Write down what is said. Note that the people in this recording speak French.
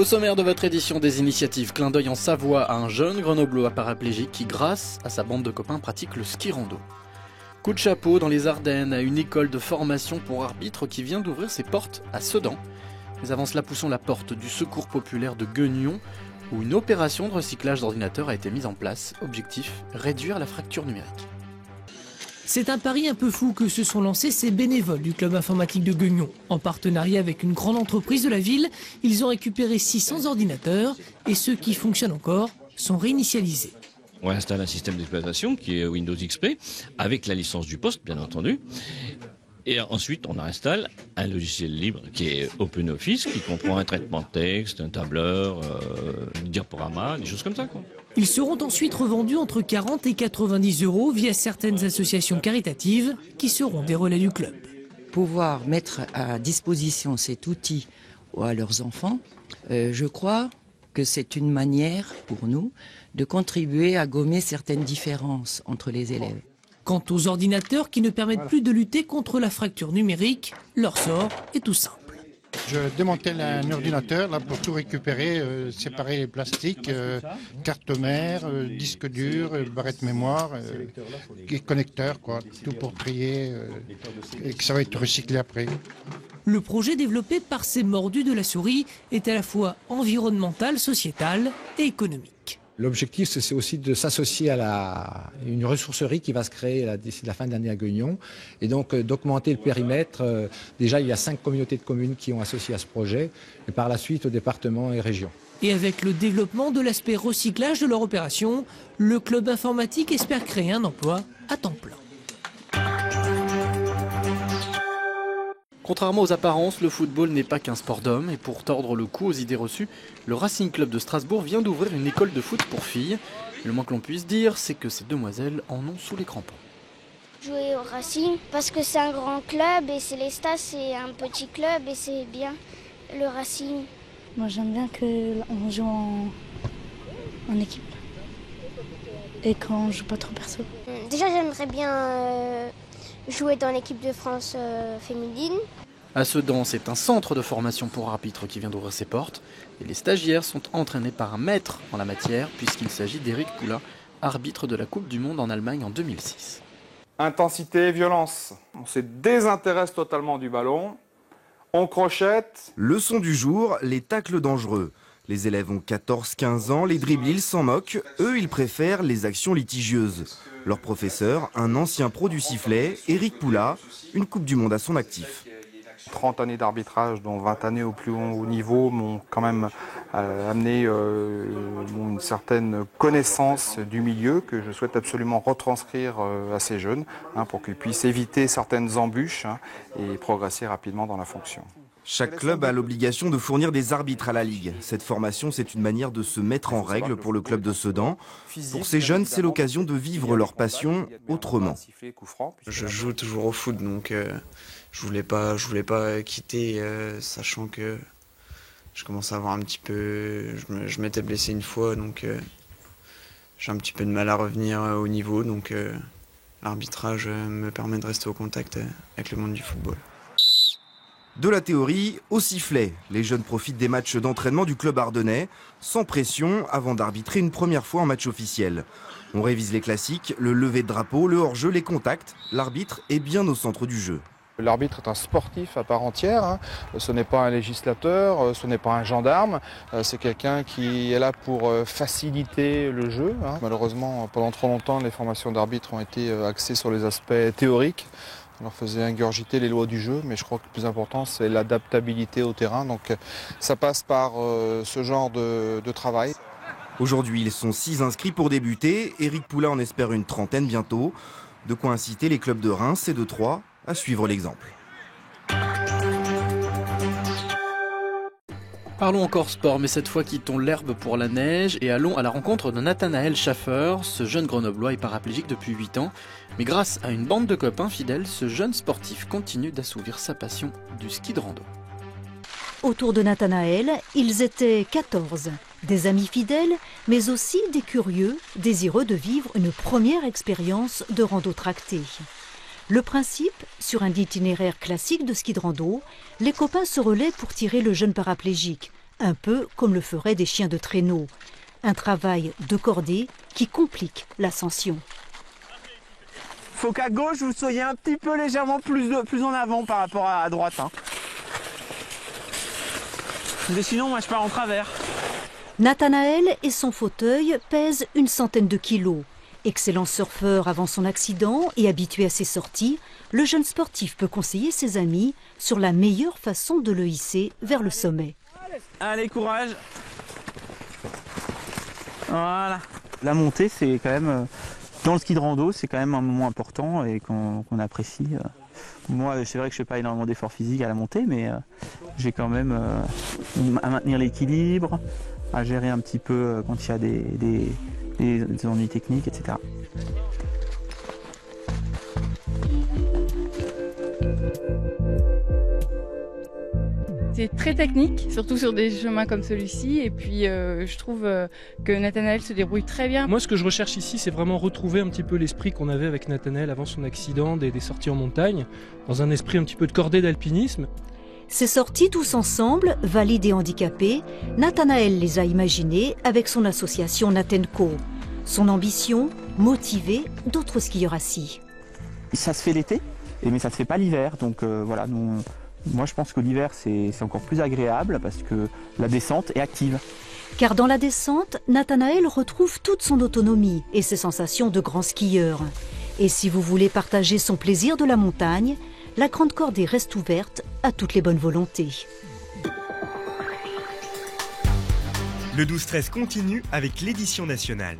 Au sommaire de votre édition des initiatives, clin d'œil en Savoie à un jeune grenoblois paraplégique qui, grâce à sa bande de copains, pratique le ski rando. Coup de chapeau dans les Ardennes à une école de formation pour arbitres qui vient d'ouvrir ses portes à Sedan. Mais avant cela, poussons la porte du secours populaire de Guignon, où une opération de recyclage d'ordinateurs a été mise en place. Objectif, réduire la fracture numérique. C'est un pari un peu fou que se sont lancés ces bénévoles du club informatique de Guignon. En partenariat avec une grande entreprise de la ville, ils ont récupéré 600 ordinateurs et ceux qui fonctionnent encore sont réinitialisés. On installe un système d'exploitation qui est Windows XP, avec la licence du poste bien entendu. Et ensuite, on installe un logiciel libre qui est OpenOffice, qui comprend un traitement de texte, un tableur, un diaporama, des choses comme ça, quoi. Ils seront ensuite revendus entre 40 et 90 € via certaines associations caritatives qui seront des relais du club. Pouvoir mettre à disposition cet outil à leurs enfants, je crois que c'est une manière pour nous de contribuer à gommer certaines différences entre les élèves. Quant aux ordinateurs qui ne permettent plus de lutter contre la fracture numérique, leur sort est tout simple. Je démantèle un ordinateur là, pour tout récupérer, séparer les plastiques, carte mère, disque dur, barrette mémoire, et connecteur, quoi, tout pour trier et que ça va être recyclé après. Le projet développé par ces mordus de la souris est à la fois environnemental, sociétal et économique. L'objectif, c'est aussi de s'associer à une ressourcerie qui va se créer d'ici la fin de l'année à Guignon et donc d'augmenter le périmètre. Déjà, il y a 5 communautés de communes qui ont associé à ce projet et par la suite au département et région. Et avec le développement de l'aspect recyclage de leur opération, le club informatique espère créer un emploi à temps plein. Contrairement aux apparences, le football n'est pas qu'un sport d'hommes et pour tordre le cou aux idées reçues, le Racing Club de Strasbourg vient d'ouvrir une école de foot pour filles. Le moins que l'on puisse dire, c'est que ces demoiselles en ont sous les crampons. Jouer au Racing parce que c'est un grand club et Célestat c'est un petit club et c'est bien le Racing. Moi j'aime bien qu'on joue en équipe et qu'on joue pas trop perso. Déjà j'aimerais bien jouer dans l'équipe de France féminine. À Sedan, c'est un centre de formation pour arbitres qui vient d'ouvrir ses portes. Et les stagiaires sont entraînés par un maître en la matière, puisqu'il s'agit d'Éric Poula, arbitre de la Coupe du Monde en Allemagne en 2006. Intensité et violence. On se désintéresse totalement du ballon. On crochette. Leçon du jour, les tacles dangereux. Les élèves ont 14-15 ans, les dribbles, ils s'en moquent. Eux, ils préfèrent les actions litigieuses. Leur professeur, un ancien pro du sifflet, Éric Poula, une Coupe du Monde à son actif. 30 années d'arbitrage, dont 20 années au plus haut niveau, m'ont quand même amené une certaine connaissance du milieu que je souhaite absolument retranscrire à ces jeunes pour qu'ils puissent éviter certaines embûches et progresser rapidement dans la fonction. Chaque club a l'obligation de fournir des arbitres à la Ligue. Cette formation, c'est une manière de se mettre en règle pour le club de Sedan. Pour ces jeunes, c'est l'occasion de vivre leur passion autrement. Je joue toujours au foot, donc je voulais pas quitter, sachant que je commence à avoir un petit peu... Je m'étais blessé une fois, donc j'ai un petit peu de mal à revenir au niveau. Donc l'arbitrage me permet de rester au contact avec le monde du football. De la théorie au sifflet, les jeunes profitent des matchs d'entraînement du club ardennais, sans pression, avant d'arbitrer une première fois en match officiel. On révise les classiques, le lever de drapeau, le hors-jeu, les contacts. L'arbitre est bien au centre du jeu. L'arbitre est un sportif à part entière, Ce n'est pas un législateur, ce n'est pas un gendarme, c'est quelqu'un qui est là pour faciliter le jeu. Malheureusement, pendant trop longtemps, les formations d'arbitres ont été axées sur les aspects théoriques. On leur faisait ingurgiter les lois du jeu, mais je crois que le plus important, c'est l'adaptabilité au terrain. Donc ça passe par ce genre de travail. Aujourd'hui, ils sont 6 inscrits pour débuter. Éric Poula en espère une trentaine bientôt. De quoi inciter les clubs de Reims et de Troyes à suivre l'exemple. Parlons encore sport, mais cette fois quittons l'herbe pour la neige et allons à la rencontre de Nathanaël Schaffer. Ce jeune grenoblois est paraplégique depuis 8 ans. Mais grâce à une bande de copains fidèles, ce jeune sportif continue d'assouvir sa passion du ski de rando. Autour de Nathanaël, ils étaient 14. Des amis fidèles, mais aussi des curieux, désireux de vivre une première expérience de rando tracté. Le principe, sur un itinéraire classique de ski de rando, les copains se relaient pour tirer le jeune paraplégique, un peu comme le feraient des chiens de traîneau. Un travail de cordée qui complique l'ascension. Faut qu'à gauche vous soyez un petit peu légèrement plus en avant par rapport à droite. Hein. Mais sinon, moi je pars en travers. Nathanaël et son fauteuil pèsent une centaine de kilos. Excellent surfeur avant son accident et habitué à ses sorties, le jeune sportif peut conseiller ses amis sur la meilleure façon de le hisser vers le sommet. Allez, courage! Voilà. La montée, c'est quand même, dans le ski de rando, c'est quand même un moment important et qu'on apprécie. Moi, c'est vrai que je ne fais pas énormément d'efforts physiques à la montée, mais j'ai quand même à maintenir l'équilibre, à gérer un petit peu quand il y a des ennuis techniques, etc. C'est très technique, surtout sur des chemins comme celui-ci. Et puis je trouve que Nathanaël se débrouille très bien. Moi, ce que je recherche ici, c'est vraiment retrouver un petit peu l'esprit qu'on avait avec Nathanaël avant son accident, des sorties en montagne, dans un esprit un petit peu de cordée d'alpinisme. Ces sorties tous ensemble, valides et handicapés, Nathanaël les a imaginées avec son association Nathenco. Son ambition, motiver d'autres skieurs assis. Ça se fait l'été, mais ça se fait pas l'hiver. Donc voilà, moi je pense que l'hiver c'est encore plus agréable parce que la descente est active. Car dans la descente, Nathanaël retrouve toute son autonomie et ses sensations de grand skieur. Et si vous voulez partager son plaisir de la montagne, la Grande Cordée reste ouverte à toutes les bonnes volontés. Le 12-13 continue avec l'édition nationale.